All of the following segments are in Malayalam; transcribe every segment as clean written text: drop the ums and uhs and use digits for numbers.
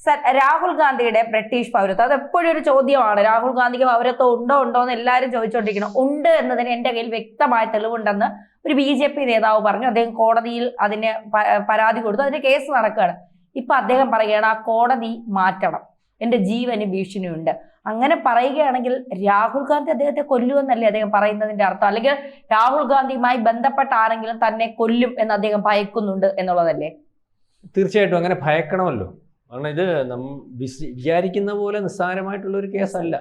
സർ, രാഹുൽ ഗാന്ധിയുടെ ബ്രിട്ടീഷ് പൗരത്വം അത് എപ്പോഴും ഒരു ചോദ്യമാണ്. രാഹുൽ ഗാന്ധിക്ക് പൗരത്വം ഉണ്ടോ എന്ന് എല്ലാവരും ചോദിച്ചുകൊണ്ടിരിക്കണം. ഉണ്ട് എന്നതിന് എന്റെ കയ്യിൽ വ്യക്തമായ തെളിവുണ്ടെന്ന് ഒരു BJP നേതാവ് പറഞ്ഞു. അദ്ദേഹം കോടതിയിൽ അതിന് പരാതി കൊടുത്തു, അതിന്റെ കേസ് നടക്കുകയാണ്. ഇപ്പൊ അദ്ദേഹം പറയുകയാണ് ആ കോടതി മാറ്റണം, എന്റെ ജീവന് ഭീഷണിയുണ്ട്. അങ്ങനെ പറയുകയാണെങ്കിൽ രാഹുൽ ഗാന്ധി അദ്ദേഹത്തെ കൊല്ലുമെന്നല്ലേ അദ്ദേഹം പറയുന്നതിന്റെ അർത്ഥം? അല്ലെങ്കിൽ രാഹുൽ ഗാന്ധിയുമായി ബന്ധപ്പെട്ട ആരെങ്കിലും തന്നെ കൊല്ലും എന്ന് അദ്ദേഹം ഭയക്കുന്നുണ്ട് എന്നുള്ളതല്ലേ? തീർച്ചയായിട്ടും അങ്ങനെ ഭയക്കണമല്ലോ. കാരണം ഇത് വിചാരിക്കുന്ന പോലെ നിസ്സാരമായിട്ടുള്ളൊരു കേസല്ല.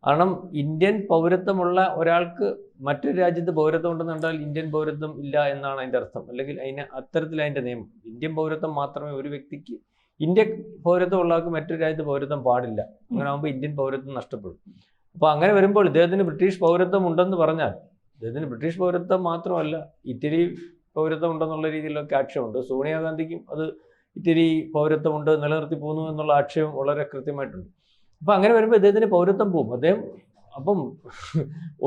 കാരണം ഇന്ത്യൻ പൗരത്വമുള്ള ഒരാൾക്ക് മറ്റൊരു രാജ്യത്ത് പൗരത്വം ഉണ്ടെന്നുണ്ടാൽ ഇന്ത്യൻ പൗരത്വം ഇല്ല എന്നാണ് അതിൻ്റെ അർത്ഥം. അല്ലെങ്കിൽ അത്തരത്തിൽ അതിൻ്റെ നിയമം. ഇന്ത്യൻ പൗരത്വം മാത്രമേ ഒരു വ്യക്തിക്ക്, ഇന്ത്യ പൗരത്വം ഉള്ള ആൾക്ക് മറ്റൊരു രാജ്യത്ത് പൗരത്വം പാടില്ല. അങ്ങനെ ആകുമ്പോൾ ഇന്ത്യൻ പൗരത്വം നഷ്ടപ്പെടും. അപ്പോൾ അങ്ങനെ വരുമ്പോൾ ഇദ്ദേഹത്തിന് ബ്രിട്ടീഷ് പൗരത്വം ഉണ്ടെന്ന് പറഞ്ഞാൽ ഇദ്ദേഹത്തിന് ബ്രിട്ടീഷ് പൗരത്വം മാത്രമല്ല ഇറ്റലി പൗരത്വം ഉണ്ടെന്നുള്ള രീതിയിലൊക്കെ ആക്ഷേപമുണ്ട്. സോണിയാഗാന്ധിക്കും അത് ഇറ്റലി പൗരത്വമുണ്ട്, നിലനിർത്തി പോകുന്നു എന്നുള്ള ആക്ഷേപം വളരെ കൃത്യമായിട്ടുണ്ട്. അപ്പം അങ്ങനെ വരുമ്പോൾ ഇദ്ദേഹത്തിന് പൗരത്വം പോകും. അദ്ദേഹം അപ്പം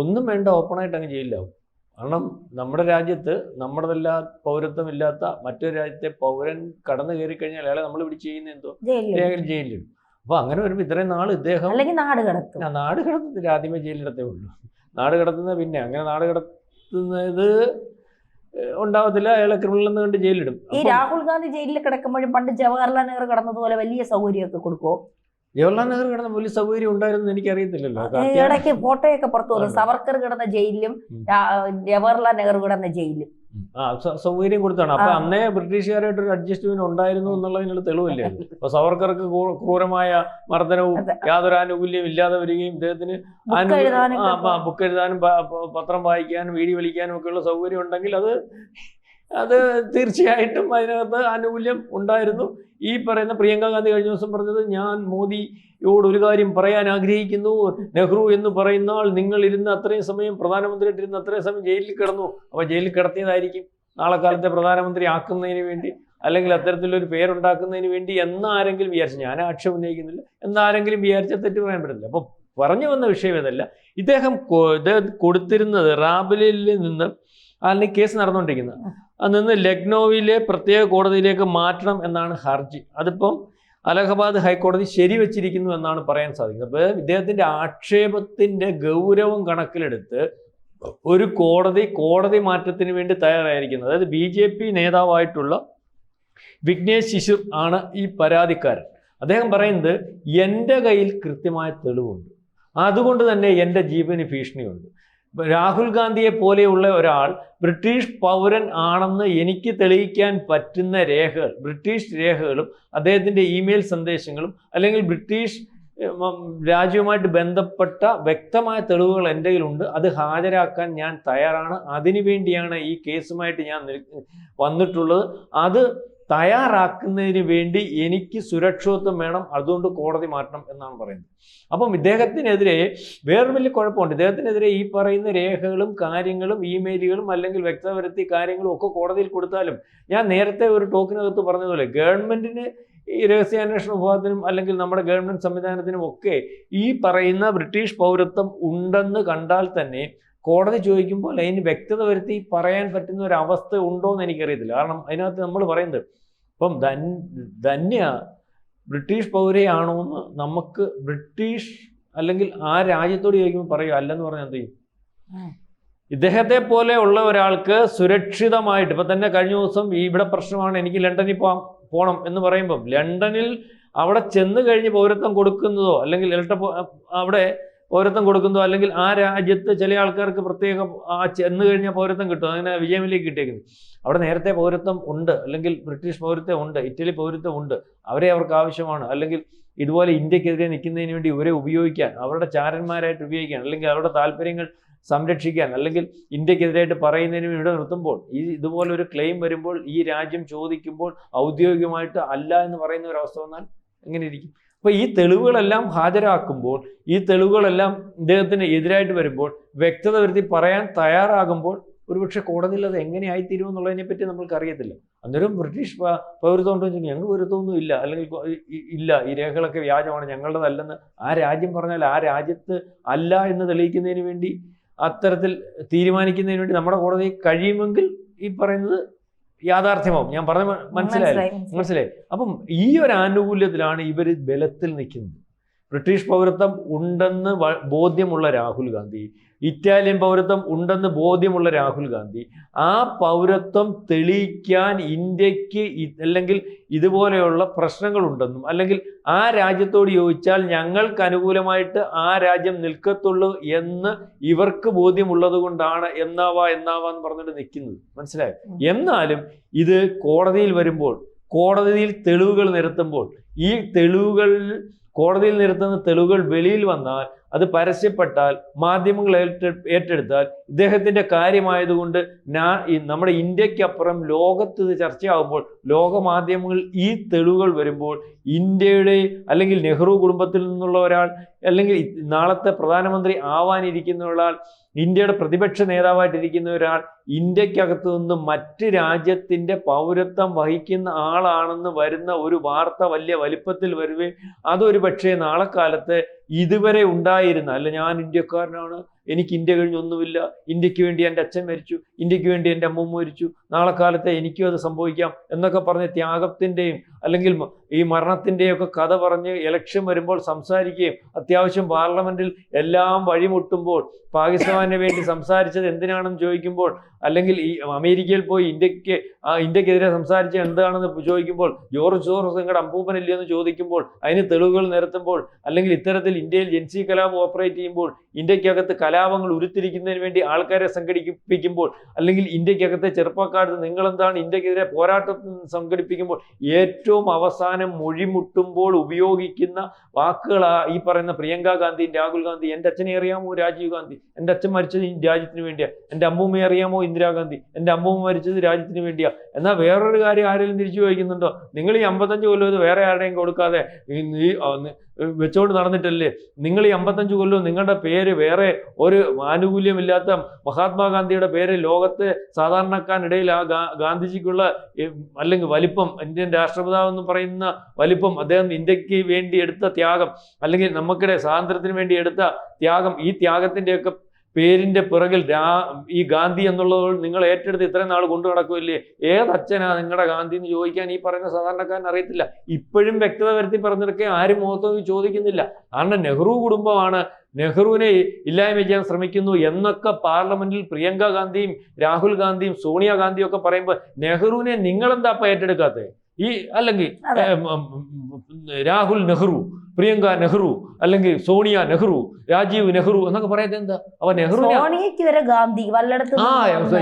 ഒന്നും വേണ്ട, ഓപ്പണായിട്ട് അങ്ങ് ജയിലിലാവും. കാരണം നമ്മുടെ രാജ്യത്ത് നമ്മുടെതെല്ലാ പൗരത്വം ഇല്ലാത്ത മറ്റൊരു രാജ്യത്തെ പൗരൻ കടന്നു കയറി കഴിഞ്ഞാൽ അയാളെ നമ്മൾ ഇവിടെ ചെയ്യുന്ന എന്തോ ജയിലിലിടും. അപ്പോൾ അങ്ങനെ വരുമ്പോൾ ഇത്രയും നാൾ ഇദ്ദേഹം നാട് കടത്തുന്നില്ല. ആദ്യമേ ജയിലിടത്തേ ഉള്ളൂ. നാട് കടത്തുന്നത് പിന്നെ അങ്ങനെ നാട് കടത്തുന്നത് ഉണ്ടാവത്തില്ല. അയാളെ ക്രിമിനൽ എന്ന് കണ്ട് ജയിലിടും. ഈ രാഹുൽ ഗാന്ധി ജയിലിൽ കിടക്കുമ്പോഴും പണ്ട് ജവഹർലാൽ നെഹ്റു കടന്നതുപോലെ വലിയ സൗകര്യമൊക്കെ കൊടുക്കുമോ? ജവഹർലാൽ നെഹ്റു കിടന്ന വലിയ സൗകര്യം ഉണ്ടായിരുന്നു എനിക്കറിയത്തില്ലല്ലോ. ഇടയ്ക്ക് ഫോട്ടോയൊക്കെ പുറത്തു വന്നു. സവർക്കർ കിടന്ന ജയിലിലും ജവഹർലാൽ നെഹ്റു കിടന്ന ജയിലും സൗകര്യം കൊടുത്താണ്. അപ്പൊ അന്നേ ബ്രിട്ടീഷുകാരായിട്ട് ഒരു അഡ്ജസ്റ്റ്മെന്റ് ഉണ്ടായിരുന്നു എന്നുള്ളതിനുള്ള തെളിവല്ലേ. അപ്പൊ സവർക്കർക്ക് ക്രൂരമായ മർദ്ദനവും യാതൊരു ആനുകൂല്യം ഇല്ലാതെ വരികയും ഇദ്ദേഹത്തിന് ബുക്ക് എഴുതാനും പത്രം വായിക്കാനും വീഡിയോ വിളിക്കാനും ഒക്കെയുള്ള സൗകര്യം ഉണ്ടെങ്കിൽ അത് തീർച്ചയായിട്ടും അതിനകത്ത് ആനുകൂല്യം ഉണ്ടായിരുന്നു. ഈ പറയുന്ന പ്രിയങ്ക ഗാന്ധി കഴിഞ്ഞ ദിവസം പറഞ്ഞത്, ഞാൻ മോദിയോട് ഒരു കാര്യം പറയാൻ ആഗ്രഹിക്കുന്നു. നെഹ്റു എന്ന് പറയുന്ന ആൾ നിങ്ങൾ ഇരുന്ന് അത്രയും സമയം പ്രധാനമന്ത്രിയായിട്ട് ഇരുന്ന് അത്രയും സമയം ജയിലിൽ കിടന്നു. അപ്പോൾ ജയിലിൽ കിടത്തിയതായിരിക്കും നാളെ കാലത്തെ പ്രധാനമന്ത്രി ആക്കുന്നതിന് വേണ്ടി, അല്ലെങ്കിൽ അത്തരത്തിലൊരു പേരുണ്ടാക്കുന്നതിന് വേണ്ടി എന്നാരെങ്കിലും വിചാരിച്ചു. ഞാൻ ആക്ഷേപം ഉന്നയിക്കുന്നില്ല. എന്നാരെങ്കിലും വിചാരിച്ചാൽ തെറ്റ് പറയാൻ പറ്റില്ല. അപ്പോൾ പറഞ്ഞു വന്ന വിഷയം ഇതല്ല. ഇദ്ദേഹം കൊടുത്തിരുന്നത് റാബലിൽ നിന്ന് അല്ലെങ്കിൽ കേസ് നടന്നുകൊണ്ടിരിക്കുന്നത് നിന്ന് ലക്നൌവിലെ പ്രത്യേക കോടതിയിലേക്ക് മാറ്റണം എന്നാണ് ഹർജി. അതിപ്പം അലഹബാദ് ഹൈക്കോടതി ശരിവെച്ചിരിക്കുന്നു എന്നാണ് പറയാൻ സാധിക്കുന്നത്. അപ്പോൾ ഇദ്ദേഹത്തിൻ്റെ ആക്ഷേപത്തിൻ്റെ ഗൗരവം കണക്കിലെടുത്ത് ഒരു കോടതി മാറ്റത്തിന് വേണ്ടി തയ്യാറായിരിക്കുന്നത്. അതായത് BJP നേതാവായിട്ടുള്ള വിഘ്നേഷ് ശിശുർ ആണ് ഈ പരാതിക്കാരൻ. അദ്ദേഹം പറയുന്നത്, എൻ്റെ കയ്യിൽ കൃത്യമായ തെളിവുണ്ട്, അതുകൊണ്ട് തന്നെ എൻ്റെ ജീവന് ഭീഷണിയുണ്ട്. രാഹുൽ ഗാന്ധിയെ പോലെയുള്ള ഒരാൾ ബ്രിട്ടീഷ് പൗരൻ ആണെന്ന് എനിക്ക് തെളിയിക്കാൻ പറ്റുന്ന രേഖകൾ, ബ്രിട്ടീഷ് രേഖകളും അദ്ദേഹത്തിൻ്റെ ഇമെയിൽ സന്ദേശങ്ങളും അല്ലെങ്കിൽ ബ്രിട്ടീഷ് രാജ്യവുമായിട്ട് ബന്ധപ്പെട്ട വ്യക്തമായ തെളിവുകൾ എൻ്റെ കയ്യിലുണ്ട്. അത് ഹാജരാക്കാൻ ഞാൻ തയ്യാറാണ്. അതിനുവേണ്ടിയാണ് ഈ കേസുമായിട്ട് ഞാൻ വന്നിട്ടുള്ളത്. അത് തയ്യാറാക്കുന്നതിന് വേണ്ടി എനിക്ക് സുരക്ഷിതത്വം വേണം, അതുകൊണ്ട് കോടതി മാറ്റണം എന്നാണ് പറയുന്നത്. അപ്പം ഇദ്ദേഹത്തിനെതിരെ വേറൊരു വലിയ കുഴപ്പമുണ്ട്. ഇദ്ദേഹത്തിനെതിരെ ഈ പറയുന്ന രേഖകളും കാര്യങ്ങളും ഇമെയിലുകളും അല്ലെങ്കിൽ വ്യക്തവരുത്തി കാര്യങ്ങളും ഒക്കെ കോടതിയിൽ കൊടുത്താലും, ഞാൻ നേരത്തെ ഒരു ടോക്കിനകത്ത് പറഞ്ഞതുപോലെ ഗവൺമെൻറ്റിന് ഈ രഹസ്യാന്വേഷണ വിഭാഗത്തിനും അല്ലെങ്കിൽ നമ്മുടെ ഗവൺമെൻറ് സംവിധാനത്തിനും ഒക്കെ ഈ പറയുന്ന ബ്രിട്ടീഷ് പൗരത്വം ഉണ്ടെന്ന് കണ്ടാൽ തന്നെ കോടതി ചോദിക്കുമ്പോൾ അതിന് വ്യക്തത വരുത്തി പറയാൻ പറ്റുന്ന ഒരു അവസ്ഥ ഉണ്ടോ എന്ന് എനിക്കറിയത്തില്ല. കാരണം അതിനകത്ത് നമ്മൾ പറയുന്നത് ഇപ്പം ധന്യ ബ്രിട്ടീഷ് പൗരയാണോ എന്ന് നമുക്ക് ബ്രിട്ടീഷ് അല്ലെങ്കിൽ ആ രാജ്യത്തോട് ചോദിക്കുമ്പോൾ പറയുക, അല്ലെന്ന് പറഞ്ഞാൽ എന്ത് ചെയ്യും? ഇദ്ദേഹത്തെ പോലെ ഉള്ള ഒരാൾക്ക് സുരക്ഷിതമായിട്ട് ഇപ്പം തന്നെ കഴിഞ്ഞ ദിവസം ഇവിടെ പ്രശ്നമാണ്, എനിക്ക് ലണ്ടനിൽ പോകണം എന്ന് പറയുമ്പം ലണ്ടനിൽ അവിടെ ചെന്ന് കഴിഞ്ഞ് പൗരത്വം കൊടുക്കുന്നതോ അല്ലെങ്കിൽ അവിടെ പൗരത്വം കൊടുക്കുന്നതോ അല്ലെങ്കിൽ ആ രാജ്യത്ത് ചില ആൾക്കാർക്ക് പ്രത്യേകം ചെന്ന് കഴിഞ്ഞാൽ പൗരത്വം കിട്ടും. അങ്ങനെ വിജയമിലേക്ക് കിട്ടിയേക്കുന്നത് അവിടെ നേരത്തെ പൗരത്വം ഉണ്ട്, അല്ലെങ്കിൽ ബ്രിട്ടീഷ് പൗരത്വം ഉണ്ട്, ഇറ്റലി പൗരത്വം ഉണ്ട്, അവരെ അവർക്ക് ആവശ്യമാണ്. അല്ലെങ്കിൽ ഇതുപോലെ ഇന്ത്യക്കെതിരെ നിൽക്കുന്നതിന് വേണ്ടി ഇവരെ ഉപയോഗിക്കാൻ, അവരുടെ ചാരന്മാരായിട്ട് ഉപയോഗിക്കാൻ, അല്ലെങ്കിൽ അവരുടെ താല്പര്യങ്ങൾ സംരക്ഷിക്കാൻ, അല്ലെങ്കിൽ ഇന്ത്യക്കെതിരായിട്ട് പറയുന്നതിന് വേണ്ടി നിർത്തുമ്പോൾ ഇതുപോലൊരു ക്ലെയിം വരുമ്പോൾ ഈ രാജ്യം ചോദിക്കുമ്പോൾ ഔദ്യോഗികമായിട്ട് അല്ല എന്ന് പറയുന്ന ഒരു അവസ്ഥ വന്നാൽ എങ്ങനെ ഇരിക്കും? അപ്പോൾ ഈ തെളിവുകളെല്ലാം ഹാജരാക്കുമ്പോൾ, ഈ തെളിവുകളെല്ലാം ഇദ്ദേഹത്തിന് എതിരായിട്ട് വരുമ്പോൾ, വ്യക്തത വരുത്തി പറയാൻ തയ്യാറാകുമ്പോൾ ഒരുപക്ഷെ കോടതിയിൽ അത് എങ്ങനെ ആയിത്തീരും എന്നുള്ളതിനെ പറ്റി നമ്മൾക്ക് അറിയത്തില്ല. അന്നേരം ബ്രിട്ടീഷ് പൗരത്വം ഉണ്ടോ എന്ന് ചോദിച്ചാൽ ഞങ്ങൾക്ക് പൗരത്വമൊന്നും ഇല്ല, അല്ലെങ്കിൽ ഇല്ല, ഈ രേഖകളൊക്കെ വ്യാജമാണ്, ഞങ്ങളുടേതല്ലെന്ന് ആ രാജ്യം പറഞ്ഞാൽ ആ രാജ്യത്ത് അല്ല എന്ന് തെളിയിക്കുന്നതിന് വേണ്ടി, അത്തരത്തിൽ തീരുമാനിക്കുന്നതിന് വേണ്ടി നമ്മുടെ കോടതി കഴിയുമെങ്കിൽ ഈ പറയുന്നത് യാഥാർത്ഥ്യമാവും. ഞാൻ പറഞ്ഞ മനസ്സിലായി. അപ്പം ഈ ഒരു ആനുകൂല്യത്തിലാണ് ഇവർ ബലത്തിൽ നിൽക്കുന്നത്. ബ്രിട്ടീഷ് പൗരത്വം ഉണ്ടെന്ന് ബോധ്യമുള്ള രാഹുൽ ഗാന്ധി, ഇറ്റാലിയൻ പൗരത്വം ഉണ്ടെന്ന് ബോധ്യമുള്ള രാഹുൽ ഗാന്ധി, ആ പൗരത്വം തെളിയിക്കാൻ ഇന്ത്യക്ക് അല്ലെങ്കിൽ ഇതുപോലെയുള്ള പ്രശ്നങ്ങളുണ്ടെന്നും അല്ലെങ്കിൽ ആ രാജ്യത്തോട് ചോദിച്ചാൽ ഞങ്ങൾക്ക് അനുകൂലമായിട്ട് ആ രാജ്യം നിൽക്കത്തുള്ളൂ എന്ന് ഇവർക്ക് ബോധ്യമുള്ളത് കൊണ്ടാണ് എന്നാവാന്ന് പറഞ്ഞിട്ട് നിൽക്കുന്നത്. മനസ്സിലായോ? എന്നാലും ഇത് കോടതിയിൽ വരുമ്പോൾ, കോടതിയിൽ തെളിവുകൾ നിരത്തുമ്പോൾ, ഈ കോടതിയിൽ നിരത്തുന്ന തെളിവുകൾ വെളിയിൽ വന്നാൽ, അത് പരസ്യപ്പെട്ടാൽ, മാധ്യമങ്ങൾ ഏറ്റെടുത്താൽ, ഇദ്ദേഹത്തിന്റെ കാര്യമായതുകൊണ്ട് നമ്മുടെ ഇന്ത്യക്കപ്പുറം ലോകത്ത് ഇത് ചർച്ചയാകുമ്പോൾ, ലോക മാധ്യമങ്ങൾ ഈ തെളിവുകൾ വരുമ്പോൾ, ഇന്ത്യയുടെ അല്ലെങ്കിൽ നെഹ്റു കുടുംബത്തിൽ നിന്നുള്ള ഒരാൾ, അല്ലെങ്കിൽ നാളത്തെ പ്രധാനമന്ത്രി ആവാനിരിക്കുന്ന ഒരാൾ, ഇന്ത്യയുടെ പ്രതിപക്ഷ നേതാവായിട്ടിരിക്കുന്ന ഒരാൾ ഇന്ത്യക്കകത്തു നിന്ന് മറ്റ് രാജ്യത്തിൻ്റെ പൗരത്വം വഹിക്കുന്ന ആളാണെന്ന് വരുന്ന ഒരു വാർത്ത വലിയ വലിപ്പത്തിൽ വരുകയും അതൊരു പക്ഷേ നാളെ കാലത്ത് ഇതുവരെ ഉണ്ടായിരുന്ന, അല്ല ഞാൻ ഇന്ത്യക്കാരനാണ്, എനിക്ക് ഇന്ത്യ കഴിഞ്ഞൊന്നുമില്ല, ഇന്ത്യക്ക് വേണ്ടി എൻ്റെ അച്ഛൻ മരിച്ചു, ഇന്ത്യക്ക് വേണ്ടി എൻ്റെ അമ്മൂമ്മ മരിച്ചു, നാളെ കാലത്തെ എനിക്കും അത് സംഭവിക്കാം എന്നൊക്കെ പറഞ്ഞ് ത്യാഗത്തിൻ്റെയും അല്ലെങ്കിൽ ഈ മരണത്തിൻ്റെയും ഒക്കെ കഥ പറഞ്ഞ് ഇലക്ഷൻ വരുമ്പോൾ സംസാരിക്കുകയും അത്യാവശ്യം പാർലമെന്റിൽ എല്ലാം വഴിമുട്ടുമ്പോൾ പാകിസ്ഥാന് വേണ്ടി സംസാരിച്ചത് എന്തിനാണെന്ന് ചോദിക്കുമ്പോൾ, അല്ലെങ്കിൽ ഈ അമേരിക്കയിൽ പോയി ഇന്ത്യക്കെതിരെ സംസാരിച്ചത് എന്താണെന്ന് ചോദിക്കുമ്പോൾ, ജോർജ് സോറസ് നിങ്ങളുടെ അമ്പൂപ്പനില്ലേ എന്ന് ചോദിക്കുമ്പോൾ അതിന് തെളിവുകൾ നിരത്തുമ്പോൾ, അല്ലെങ്കിൽ ഇത്തരത്തിൽ ഇന്ത്യയിൽ ജൻസി കലാപം ഓപ്പറേറ്റ് ചെയ്യുമ്പോൾ, ഇന്ത്യക്കകത്ത് കലാപങ്ങൾ ഉരുത്തിരിക്കുന്നതിന് വേണ്ടി ആൾക്കാരെ സംഘടിപ്പിക്കുമ്പോൾ, അല്ലെങ്കിൽ ഇന്ത്യക്കകത്തെ ചെറുപ്പക്കാർക്ക് നിങ്ങളെന്താണ് ഇന്ത്യക്കെതിരെ പോരാട്ടം സംഘടിപ്പിക്കുമ്പോൾ, ഏറ്റവും അവസാനം മൊഴിമുട്ടുമ്പോൾ ഉപയോഗിക്കുന്ന വാക്കുകളാ ഈ പറയുന്ന പ്രിയങ്ക ഗാന്ധി, രാഹുൽ ഗാന്ധി. എൻ്റെ അച്ഛനെ അറിയാമോ രാജീവ് ഗാന്ധി, എൻ്റെ അച്ഛൻ മരിച്ചത് ഈ രാജ്യത്തിന് വേണ്ടിയാ. എൻ്റെ അമ്മൂമ്മയെ അറിയാമോ ഇന്ദിരാഗാന്ധി, എൻ്റെ അമ്മൂമ്മ മരിച്ചത് രാജ്യത്തിന് വേണ്ടിയാ. എന്നാൽ വേറൊരു കാര്യം ആരെങ്കിലും തിരിച്ചു ചോദിക്കുന്നുണ്ടോ? നിങ്ങൾ ഈ 55 കൊല്ലം ഇത് വേറെ ആരുടെയും കൊടുക്കാതെ വെച്ചോണ്ട് നടന്നിട്ടല്ലേ? നിങ്ങൾ ഈ 55 കൊല്ലവും നിങ്ങളുടെ പേര് വേറെ ഒരു ആനുകൂല്യമില്ലാത്ത മഹാത്മാഗാന്ധിയുടെ പേര് ലോകത്തെ സാധാരണക്കാരിടയിൽ ആ ഗാന്ധിജിക്കുള്ള അല്ലെങ്കിൽ വലിപ്പം, ഇന്ത്യൻ രാഷ്ട്രപിതാവ് എന്ന് പറയുന്ന വലിപ്പം, അദ്ദേഹം ഇന്ത്യക്ക് വേണ്ടി എടുത്ത ത്യാഗം, അല്ലെങ്കിൽ നമുക്കിടെ സ്വാതന്ത്ര്യത്തിന് വേണ്ടി എടുത്ത ത്യാഗം, ഈ ത്യാഗത്തിൻ്റെയൊക്കെ പേരിന്റെ പിറകിൽ ഈ ഗാന്ധി എന്നുള്ളത് നിങ്ങൾ ഏറ്റെടുത്ത് ഇത്രയും നാൾ കൊണ്ടു നടക്കുമല്ലേ? ഏതച്ഛനാ നിങ്ങളുടെ ഗാന്ധി എന്ന് ചോദിക്കാൻ ഈ പറയുന്ന സാധാരണക്കാരൻ അറിയത്തില്ല. ഇപ്പോഴും വ്യക്തത വരുത്തി പറഞ്ഞിടക്കെ ആരും മുഖത്ത് ചോദിക്കുന്നില്ല. കാരണം നെഹ്റു കുടുംബമാണ് നെഹ്റുവിനെ ഇല്ലായ്മ ചെയ്യാൻ ശ്രമിക്കുന്നു എന്നൊക്കെ പാർലമെന്റിൽ പ്രിയങ്ക ഗാന്ധിയും രാഹുൽ ഗാന്ധിയും സോണിയാഗാന്ധിയും ഒക്കെ പറയുമ്പോൾ നെഹ്റുവിനെ നിങ്ങളെന്താ അല്ലെങ്കിൽ രാഹുൽ നെഹ്റു, പ്രിയങ്ക നെഹ്റു, അല്ലെങ്കിൽ സോണിയ നെഹ്റു, രാജീവ് നെഹ്റു എന്നൊക്കെ പറയുന്നത് എന്താ? അപ്പൊ നെഹ്റു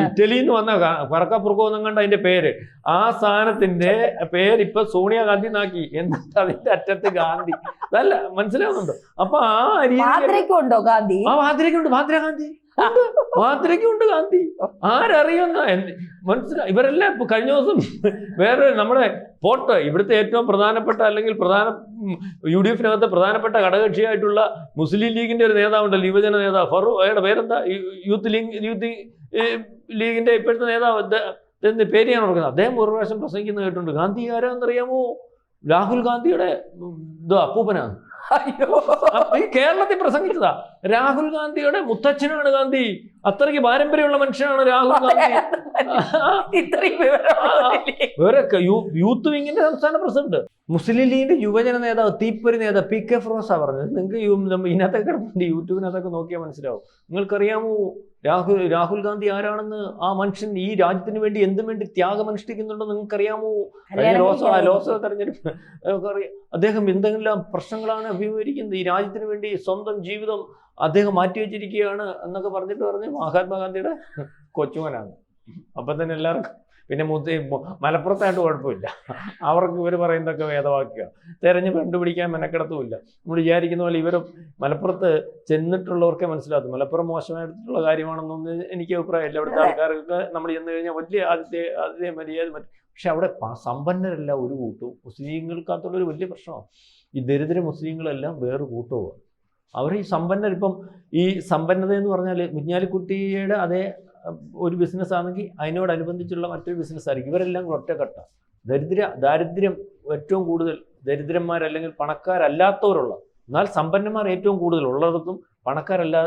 ഇറ്റലിയിൽ നിന്ന് വന്ന പറക്കപ്പുറക്കോ എന്നും കണ്ട അതിന്റെ പേര്, ആ സ്ഥാനത്തിന്റെ പേര് ഇപ്പൊ സോണിയാഗാന്ധി എന്നാക്കി. എന്നിട്ട് അതിന്റെ അറ്റത്ത് ഗാന്ധി. അതല്ല, മനസ്സിലാവുന്നുണ്ടോ? അപ്പൊ ആ രീതിയിലുണ്ടോ ഗാന്ധി? വാദ്രയ്ക്കുണ്ട്, വാദ്രയ്ക്കുണ്ട് ഗാന്ധി. ആരറിയുന്ന മനസ്സിലായി. ഇവരെല്ലാം കഴിഞ്ഞ ദിവസം വേറെ നമ്മുടെ പോട്ട് ഇവിടുത്തെ ഏറ്റവും പ്രധാനപ്പെട്ട അല്ലെങ്കിൽ UDF-നകത്തെ പ്രധാനപ്പെട്ട ഘടകകക്ഷിയായിട്ടുള്ള മുസ്ലിം ലീഗിന്റെ ഒരു നേതാവുണ്ടല്ലോ, യുവജന നേതാവ് ഫറൂഖ്, അയാളുടെ പേരെന്താ? യൂത്ത് ലീഗിന്റെ ഇപ്പോഴത്തെ നേതാവ് പേര് ഞാൻ ഓർക്കുന്നത്. അദ്ദേഹം ഒരു പ്രാവശ്യം പ്രസംഗിക്കുന്നത് കേട്ടിട്ടുണ്ട്. ഗാന്ധി ആരാന്നറിയാമോ? രാഹുൽ ഗാന്ധിയുടെ അപ്പൂപ്പനാണ്. ഈ കേരളത്തിൽ പ്രസംഗിച്ചതാ. രാഹുൽ ഗാന്ധിയുടെ മുത്തച്ഛനാണ് ഗാന്ധി. അത്രയ്ക്ക് പാരമ്പര്യമുള്ള മനുഷ്യനാണ് രാഹുൽ ഗാന്ധി. യൂത്ത് വിങ്ങിന്റെ സംസ്ഥാന പ്രസിഡന്റ്, മുസ്ലിം ലീഗിന്റെ യുവജന നേതാവ്, തീപ്പൊരി നേതാവ് PK ഫിറോസാ പറഞ്ഞത്. നിങ്ങൾക്ക് ഇതിനകത്തൊക്കെ കിടപ്പുണ്ട്, യൂട്യൂബിനകത്തൊക്കെ നോക്കിയാൽ മനസ്സിലാവും. നിങ്ങൾക്കറിയാമോ രാഹുൽ ഗാന്ധി ആരാണെന്ന്? ആ മനുഷ്യൻ ഈ രാജ്യത്തിന് വേണ്ടി എന്തും വേണ്ടി ത്യാഗം അനുഷ്ഠിക്കുന്നുണ്ടോ നിങ്ങൾക്കറിയാമോ? ലോക്സഭ തെരഞ്ഞെടുപ്പ് അറിയാം. അദ്ദേഹം എന്തെല്ലാം പ്രശ്നങ്ങളാണ് അഭിമുഖീകരിക്കുന്നത്. ഈ രാജ്യത്തിന് വേണ്ടി സ്വന്തം ജീവിതം അദ്ദേഹം മാറ്റിവെച്ചിരിക്കുകയാണ് എന്നൊക്കെ പറഞ്ഞ് മഹാത്മാഗാന്ധിയുടെ കൊച്ചുമനാണ്. അപ്പം തന്നെ എല്ലാവർക്കും പിന്നെ മലപ്പുറത്തായിട്ട് കുഴപ്പമില്ല. അവർക്ക് ഇവർ പറയുന്നതൊക്കെ വേദവാക്യ തെരഞ്ഞ് കണ്ടുപിടിക്കാൻ മെനക്കെടുത്തുമില്ല. നമ്മൾ വിചാരിക്കുന്ന പോലെ ഇവർ മലപ്പുറത്ത് ചെന്നിട്ടുള്ളവർക്കേ മനസ്സിലാകും. മലപ്പുറം മോശമായിട്ടുള്ള കാര്യമാണെന്നൊന്നും എനിക്ക് അഭിപ്രായമില്ല. അവിടുത്തെ ആൾക്കാർക്ക് നമ്മൾ ചെന്ന് കഴിഞ്ഞാൽ വലിയ ആദ്യത്തെ മര്യാദ പക്ഷെ അവിടെ സമ്പന്നരല്ല ഒരു കൂട്ടവും. മുസ്ലിങ്ങൾക്കകത്തുള്ളൊരു വലിയ പ്രശ്നമാണ് ഈ ദരിദ്ര മുസ്ലിങ്ങളെല്ലാം വേറെ കൂട്ടവും. അവർ ഈ സമ്പന്നരിപ്പം ഈ സമ്പന്നത എന്ന് പറഞ്ഞാൽ കുഞ്ഞാലിക്കുട്ടിയുടെ അതേ ഒരു ബിസിനസ് ആണെങ്കിൽ അതിനോടനുബന്ധിച്ചുള്ള മറ്റൊരു ബിസിനസ് ആയിരിക്കും. ഇവരെല്ലാം ഒറ്റക്കെട്ട ദാരിദ്ര്യം ഏറ്റവും കൂടുതൽ ദരിദ്രന്മാരല്ലെങ്കിൽ പണക്കാരല്ലാത്തവരുള്ള, എന്നാൽ സമ്പന്നന്മാർ ഏറ്റവും കൂടുതൽ ഉള്ളിടത്തും പണക്കാരല്ല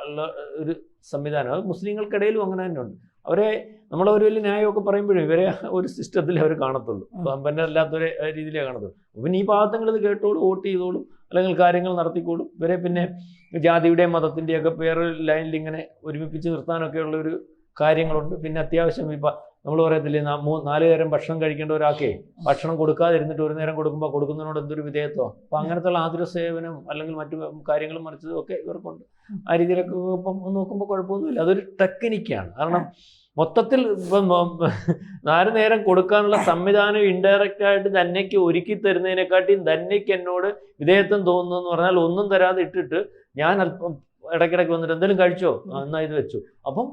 ഉള്ള ഒരു സംവിധാനം. അത് മുസ്ലിങ്ങൾക്കിടയിലും അങ്ങനെ തന്നെ ഉണ്ട്. അവരെ നമ്മളെ ഒരു വലിയ ന്യായമൊക്കെ പറയുമ്പോഴും ഇവരെ ഒരു സിസ്റ്റത്തിൽ അവർ കാണത്തുള്ളൂ, സമ്പന്നരല്ലാത്തൊരു രീതിയിലേ കാണത്തുള്ളൂ. പിന്നെ ഈ പാവത്തങ്ങൾ ഇത് കേട്ടോളും, വോട്ട് ചെയ്തോളും, അല്ലെങ്കിൽ കാര്യങ്ങൾ നടത്തിക്കോളും. ഇവരെ പിന്നെ ജാതിയുടെയും മതത്തിൻ്റെയൊക്കെ പേര് ലൈനിൽ ഇങ്ങനെ ഒരുമിപ്പിച്ച് നിർത്താനൊക്കെ ഉള്ളൊരു കാര്യങ്ങളുണ്ട്. പിന്നെ അത്യാവശ്യം ഇപ്പം നമ്മൾ പറയത്തില്ലേ, 4 നേരം ഭക്ഷണം കഴിക്കേണ്ട ഒരാൾക്കേ ഭക്ഷണം കൊടുക്കാതിരുന്നിട്ട് ഒരു നേരം കൊടുക്കുമ്പോൾ കൊടുക്കുന്നതിനോട് എന്തൊരു വിധേയത്വം. അപ്പം അങ്ങനത്തുള്ള ആതുര സേവനം അല്ലെങ്കിൽ മറ്റു കാര്യങ്ങളും മറിച്ചതും ഒക്കെ ഇവർക്കുണ്ട്. ആ രീതിയിലൊക്കെ ഇപ്പം നോക്കുമ്പോൾ കുഴപ്പമൊന്നുമില്ല. അതൊരു ടെക്നിക്കാണ്. കാരണം മൊത്തത്തിൽ ഇപ്പം 4 നേരം കൊടുക്കാനുള്ള സംവിധാനം ഇൻഡയറക്റ്റ് ആയിട്ട് തന്നേക്ക് ഒരുക്കി തരുന്നതിനെക്കാട്ടിയും തന്നേക്ക് എന്നോട് വിധേയത്വം തോന്നുന്നു എന്ന് പറഞ്ഞാൽ ഒന്നും തരാതെ ഇട്ടിട്ട് ഞാൻ അല്പം ഇടയ്ക്കിടയ്ക്ക് വന്നിട്ട് എന്തെങ്കിലും കഴിച്ചോ എന്നാൽ ഇത് വെച്ചു, അപ്പം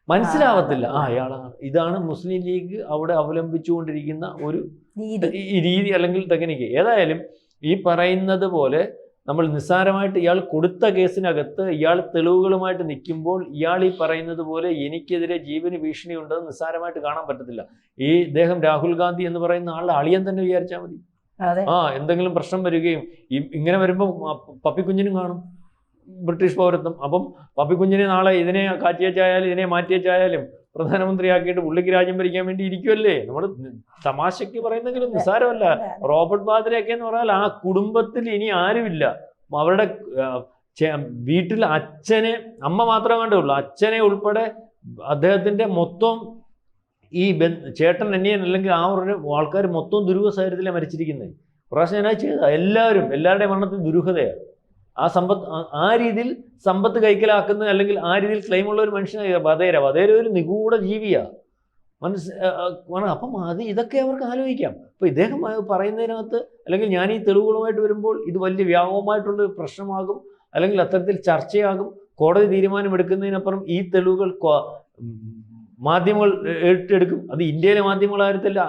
മനസ്സിലാവത്തില്ല അയാളാണ്. ഇതാണ് മുസ്ലിം ലീഗ് അവിടെ അവലംബിച്ചുകൊണ്ടിരിക്കുന്ന ഒരു രീതി അല്ലെങ്കിൽ ടെക്നിക്ക്. ഏതായാലും ഈ പറയുന്നത് പോലെ നമ്മൾ നിസ്സാരമായിട്ട് ഇയാൾ കൊടുത്ത കേസിനകത്ത് ഇയാൾ തെളിവുകളുമായിട്ട് നിൽക്കുമ്പോൾ ഇയാൾ ഈ പറയുന്നത് പോലെ എനിക്കെതിരെ ജീവന് ഭീഷണി ഉണ്ടെന്ന് നിസ്സാരമായിട്ട് കാണാൻ പറ്റത്തില്ല. ഈ ഇദ്ദേഹം രാഹുൽ ഗാന്ധി എന്ന് പറയുന്ന ആളുടെ അളിയൻ തന്നെ വിചാരിച്ചാൽ മതി. എന്തെങ്കിലും പ്രശ്നം വരികയും ഇങ്ങനെ വരുമ്പോൾ പപ്പിക്കുഞ്ഞിനും കാണും ബ്രിട്ടീഷ് പൗരത്വം. അപ്പം പപ്പിക്കുഞ്ഞിനെ നാളെ ഇതിനെ കാറ്റിയച്ചായാലും ഇതിനെ മാറ്റിയച്ചായാലും പ്രധാനമന്ത്രിയാക്കിയിട്ട് പുള്ളിക്ക് രാജ്യം ഭരിക്കാൻ വേണ്ടി ഇരിക്കുമല്ലേ. നമ്മൾ തമാശയ്ക്ക് പറയുന്നെങ്കിലും നിസ്സാരമല്ല. റോബർട്ട് വാദ്രയൊക്കെ എന്ന് പറഞ്ഞാൽ ആ കുടുംബത്തിൽ ഇനി ആരുമില്ല. അവരുടെ വീട്ടിൽ അച്ഛനെ, അമ്മ മാത്രമേ കണ്ടുള്ളൂ, അച്ഛനെ ഉൾപ്പെടെ അദ്ദേഹത്തിൻ്റെ മൊത്തം ഈ ചേട്ടൻ അനിയൻ അല്ലെങ്കിൽ ആ ഒരു ആൾക്കാർ മൊത്തം ദുരൂഹ സാഹചര്യത്തിലാണ് മരിച്ചിരിക്കുന്നത്. പ്രാവശ്യം എന്നാ ചെയ്ത എല്ലാവരുടെയും മരണത്തിൽ ദുരൂഹതയാണ്. ആ സമ്പത്ത് ആ രീതിയിൽ സമ്പത്ത് കൈക്കലാക്കുന്ന അല്ലെങ്കിൽ ആ രീതിയിൽ ക്ലെയിമുള്ള ഒരു മനുഷ്യനായി വധേര ഒരു നിഗൂഢ ജീവിയാണ്. അപ്പം ഇതൊക്കെ അവർക്ക് ആലോചിക്കാം. അപ്പോൾ ഇദ്ദേഹം പറയുന്നതിനകത്ത് അല്ലെങ്കിൽ ഞാൻ ഈ തെളിവുകളുമായിട്ട് വരുമ്പോൾ ഇത് വലിയ വ്യാപകമായിട്ടുള്ള പ്രശ്നമാകും, അല്ലെങ്കിൽ അത്തരത്തിൽ ചർച്ചയാകും. കോടതി തീരുമാനമെടുക്കുന്നതിനപ്പുറം ഈ തെളിവുകൾ മാധ്യമങ്ങൾ ഏറ്റെടുക്കും. അത് ഇന്ത്യയിലെ മാധ്യമങ്ങളായിരുന്നില്ല,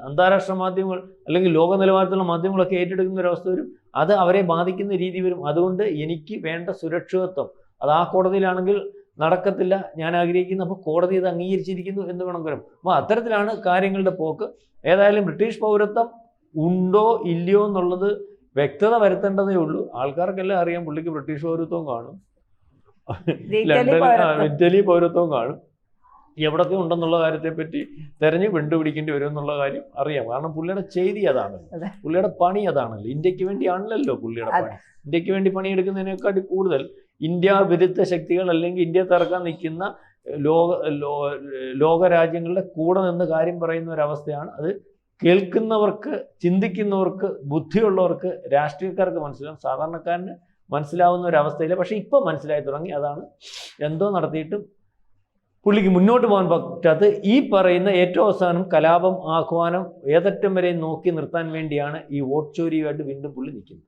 അന്താരാഷ്ട്ര മാധ്യമങ്ങൾ അല്ലെങ്കിൽ ലോക നിലവാരത്തിലുള്ള മാധ്യമങ്ങളൊക്കെ ഏറ്റെടുക്കുന്ന ഒരവസ്ഥ വരും. അത് അവരെ ബാധിക്കുന്ന രീതി വരും. അതുകൊണ്ട് എനിക്ക് വേണ്ട സുരക്ഷിതത്വം അത് ആ കോടതിയിലാണെങ്കിൽ നടക്കത്തില്ല, ഞാൻ ആഗ്രഹിക്കുന്നു. അപ്പോൾ കോടതി ഇത് അംഗീകരിച്ചിരിക്കുന്നു എന്ന് വേണം വരും. അപ്പോൾ അത്തരത്തിലാണ് കാര്യങ്ങളുടെ പോക്ക്. ഏതായാലും ബ്രിട്ടീഷ് പൗരത്വം ഉണ്ടോ ഇല്ലയോ എന്നുള്ളത് വ്യക്തത വരുത്തേണ്ടതേ ഉള്ളൂ. ആൾക്കാർക്കെല്ലാം അറിയാം പുള്ളിക്ക് ബ്രിട്ടീഷ് പൗരത്വവും കാണും, ഇറ്റലി പൗരത്വവും കാണും. എവിടൊക്കെ ഉണ്ടെന്നുള്ള കാര്യത്തെപ്പറ്റി തെരഞ്ഞ് കണ്ടുപിടിക്കേണ്ടി വരും എന്നുള്ള കാര്യം അറിയാം. കാരണം പുള്ളിയുടെ ചെയ്തി അതാണല്ലോ, പുള്ളിയുടെ പണി അതാണല്ലോ. ഇന്ത്യക്ക് വേണ്ടിയാണല്ലോ പുള്ളിയുടെ പണി. ഇന്ത്യക്ക് വേണ്ടി പണിയെടുക്കുന്നതിനെക്കാട്ടി കൂടുതൽ ഇന്ത്യ വിരുദ്ധ ശക്തികൾ അല്ലെങ്കിൽ ഇന്ത്യ തറക്കാൻ നിൽക്കുന്ന ലോകരാജ്യങ്ങളുടെ കൂടെ നിന്ന് കാര്യം പറയുന്ന ഒരവസ്ഥയാണ്. അത് കേൾക്കുന്നവർക്ക്, ചിന്തിക്കുന്നവർക്ക്, ബുദ്ധിയുള്ളവർക്ക്, രാഷ്ട്രീയക്കാർക്ക് മനസ്സിലാവും, സാധാരണക്കാരന് മനസ്സിലാവുന്ന ഒരവസ്ഥയില്ല. പക്ഷേ ഇപ്പോൾ മനസ്സിലായി തുടങ്ങി. അതാണ് എന്തോ നടത്തിയിട്ടും പുള്ളിക്ക് മുന്നോട്ട് പോകാൻ പറ്റാത്ത ഈ പറയുന്ന ഏറ്റവും അവസാനം കലാപം ആഹ്വാനം ഏതറ്റം വരെ നോക്കി നിർത്താൻ വേണ്ടിയാണ് ഈ വോട്ട് ചോരിയുമായിട്ട് വീണ്ടും പുള്ളി നിൽക്കുന്നത്.